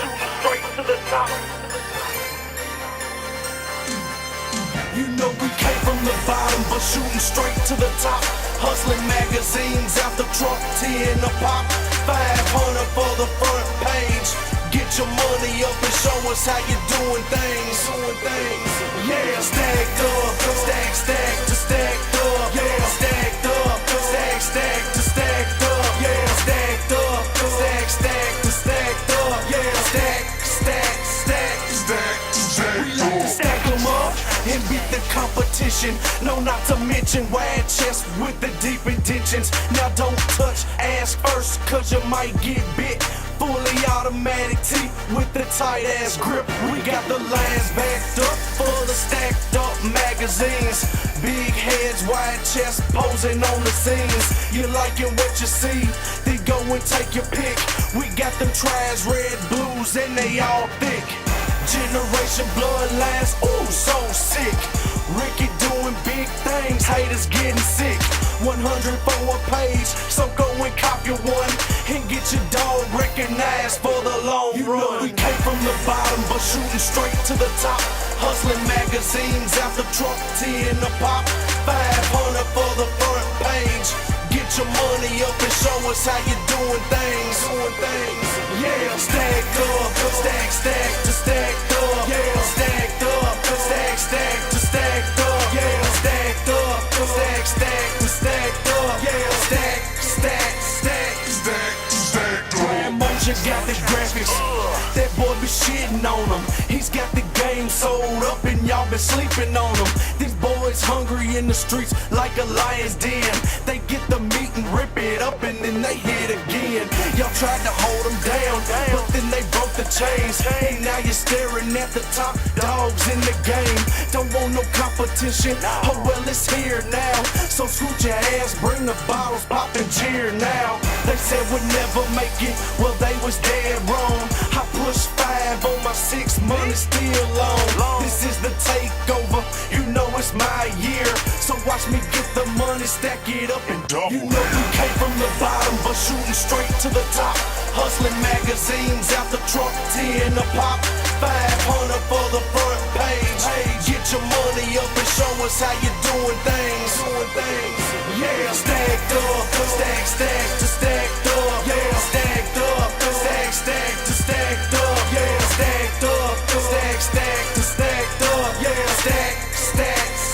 shooting straight to the top. You know we came from the bottom, but shooting straight to the top. Hustling magazines out the trunk, 10 a pop, 500 for the front page. Get your money up and show us how you doing things. Yeah, stacked up, stack to stacked up. Yeah, stacked up, stack to stacked up. Yeah, stacked up, stack to stacked up. Yeah, stack. We like to stack 'em up and beat the competition. No, not to mention wide chest with the deep intentions. Now don't touch, ask first, cause you might get bit. Fully automatic teeth with the tight ass grip. We got the lines backed up for the stacked up magazines. Big heads, wide chest, posing on the scenes. You liking what you see? Then go and take your pick. We got them tries, red, blues, and they all thick. Generation bloodlines, ooh, so sick. Ricky doing big things, haters getting sick. 100 for a page, so go and cop your one and get your dog recognized for the long run. Know we came from the bottom, but shooting straight to the top. Hustling magazines out the trunk, 10 a pop, 500 for the front page. Get your money up and show us how you doing things. Yeah, stacked up, stack to stacked up. Yeah, stacked up, stack to stacked up. Yeah, stacked up, stack to stacked up. Yeah, stack to stacked up. Brian Moja got the graphics. That boy be shitting on them. He's got the game sold up and y'all been sleeping on them. These boys hungry in the streets like a lion's den. They get the meat and rip it up and then they hit again. Y'all tried to hold them down, but then they broke the chains. And now you're staring at the top dogs in the game. Don't want no competition, oh well it's here now. So scoot your ass, bring the bottles, pop and cheer now. They said we'd never make it, well they was dead wrong. I pushed 5 on my 6, money still long. This is the takeover, you know it's my year. So watch me get the money, stack it up and double. You know we came from the bottom, but shooting straight to the top. Hustling magazines out the trunk, 10 a pop, 500 for the front page. Get your money up and show us how you doing things. Yeah, stacked up, stack to stacked up. Yeah, stacked up, stack to stacked up. Yeah, stacked up, stack to stacked up. Yeah, stack to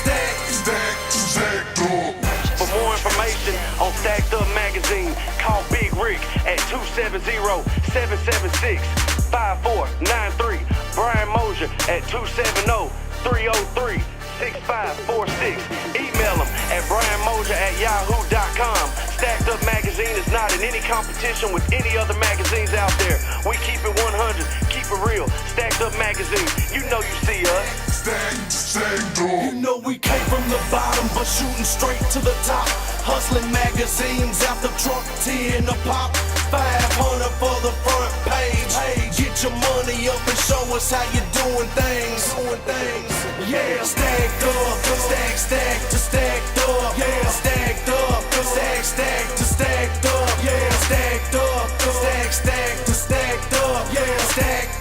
stacked up. For more information on Stacked Up Magazine, call Big Rick at 270-776-5493. Brian Moja at 270-303-6546. Email him at brianmoja@yahoo.com. Stacked Up Magazine is not in any competition with any other magazines out there. We keep it 100, keep it real. Stacked Up Magazine, you know you see us. Stacked up. You know we came from the bottom, but shooting straight to the top. Hustling magazines out the trunk, 10 a pop, 500 for the front page. Get your money up and show us how you doing things. Yeah, stacked up, stack to stacked up. Yeah, stacked up, stack to stacked up. Yeah, stacked up, stack to stacked up. Yeah, stacked up.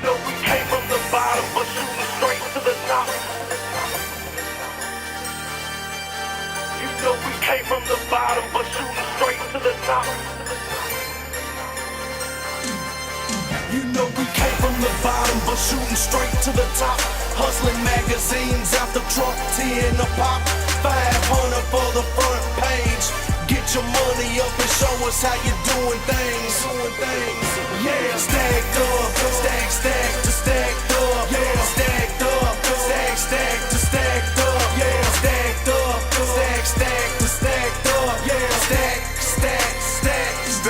know we came from the bottom, but shooting straight to the top. You know we came from the bottom, but shooting straight to the top. You know we came from the bottom, but shooting straight to the top. Hustling magazines out the trunk, 10 a pop, 500 for the front page. Get your money up and show us how you doing things. Yeah, stacked up, stack to stacked up. Yeah, stacked up, stack to stacked up. Yeah, stacked up, stack to stacked up. Yeah, stack to stacked up.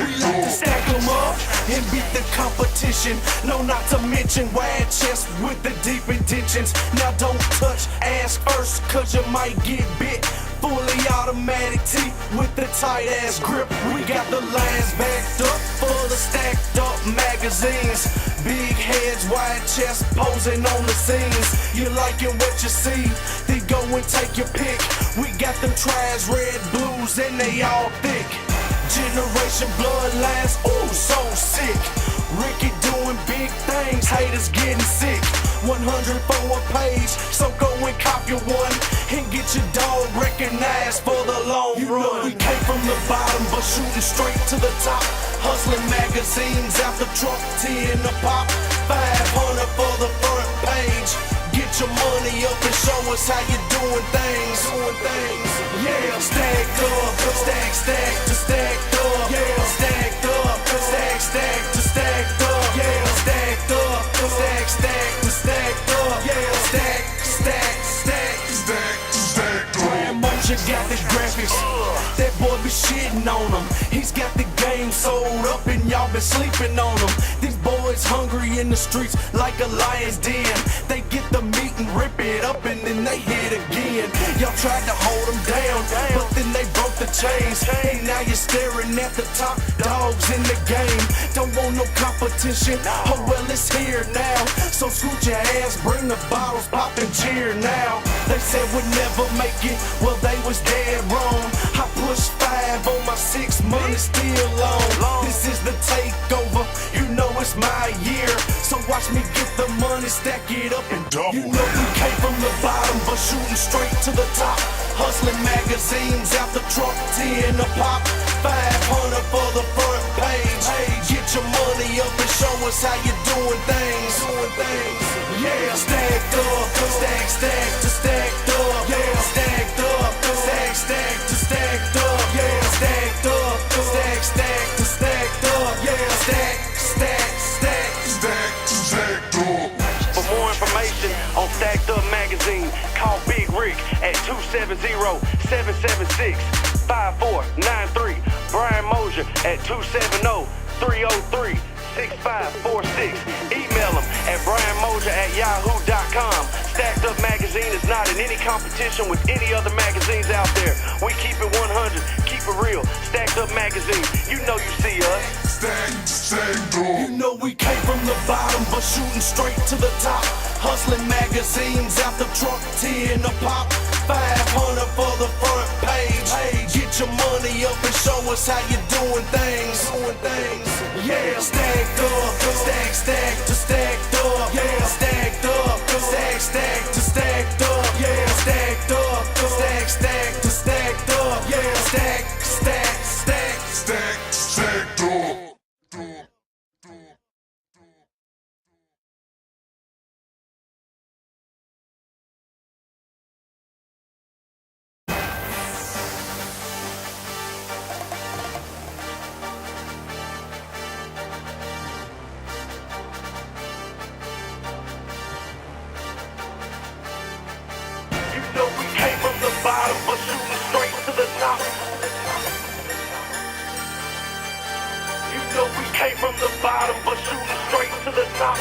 We like to stack 'em up and beat the competition. No, not to mention wide chest with the deep intentions. Now don't touch, ask first, cause you might get bit. Fully automatic teeth with the tight ass grip. We got the lines backed up for the stacked up magazines. Big heads, wide chest, posing on the scenes. You liking what you see? Then go and take your pick. We got them tries, red, blues, and they all thick. Generation bloodlines, ooh, so sick. Ricky doing big things, haters getting sick. 100 for a page, so go and cop your one and get your dog recognized for the long run. You know we came from the bottom, but shooting straight to the top. Hustling magazines out the truck, 10 a pop. 500 for the front page. Get your money up and show us how you doing things. Yeah, stacked up, stack to stacked up. Yeah, stacked up, stack to stacked up. Yeah, stacked up, stack to stacked up. Yeah, stack to stacked up. Brand Motion got the graphics. That boy be shitting on them. He's got the game sold up and y'all been sleeping on them. These boys hungry in the streets like a lion's den. They get the meat and rip it up and then they hit again. Y'all tried to hold them down, but then they broke the chains. And now you're staring at the top dogs in the game. Don't want no competition, oh well it's here now. So scoot your ass, bring the bottles, pop and cheer now. They said we'd never make it, well they was dead wrong. I pushed 5 on my 6, money still long. This is the takeover, you know it's my year. So watch me get the money, stack it up and double. You know we came from the bottom, but shooting straight to the top. Hustling magazines out the truck, 10 a pop. 500 for the front page. Get your money up and show us how you doing things. Yeah, stacked up, stack to stacked up. Yeah, stacked up, stack to stacked up. Yeah, stacked up, stack to stacked up. Yeah, stack to stacked up. For more information on Stacked Up Magazine, call Big Rick at 270-776-5493. Brian Mosier at 270-303-6546. Email him at brianmosier@yahoo.com. Stacked Up Magazine is not in any competition with any other magazines out there. We keep it 100, keep it real. Stacked Up Magazine, you know you see us. Stacked up. You know we came from the bottom, but shooting straight to the top. Hustling magazines out the truck, 10 a pop. 500 for the front page. Get your money up and show us how you doing things. Yeah, stacked up, stack to stacked up. Yeah, stacked up, stack to stacked up. Yeah, stacked up, stack to stacked up. Yeah, stacked up. Bottom, but shooting straight to the top. You know we came from the bottom, but shooting straight to the top.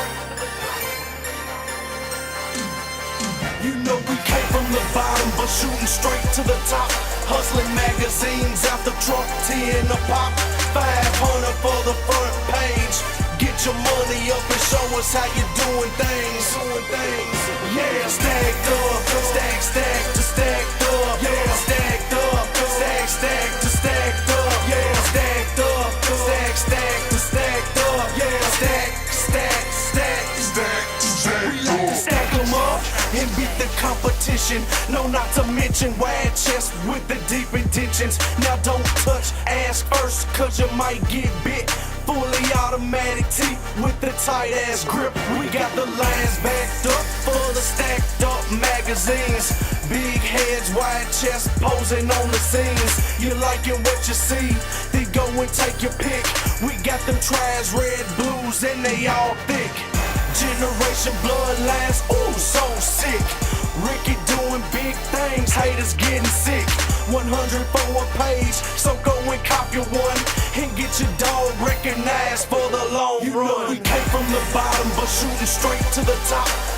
You know we came from the bottom, but shooting straight to the top. Hustling magazines out the truck, 10 a pop. 500 for the front page. Get your money up and show us how you doing things. Yeah, stacked up, stack to stacked up. Yeah, stacked up, stack to stacked up. Yeah, stacked up, stack to stacked up. Yeah, stack to stacked. We like to stack them up and beat the competition. No, not to mention wide chest with the deep intentions. Now don't touch, ask first, cause you might get bit. Fully automatic teeth with the tight ass grip. We got the lines backed up for the stacked up magazines. Big heads, wide chest, posing on the scenes. You liking what you see? Then go and take your pick. We got them tries, red, blues, and they all thick. Generation bloodlines, ooh, so sick. Ricky doing big things, haters getting sick. 100 for a page, so go and cop your one and get your dog recognized for the long shooting straight to the top.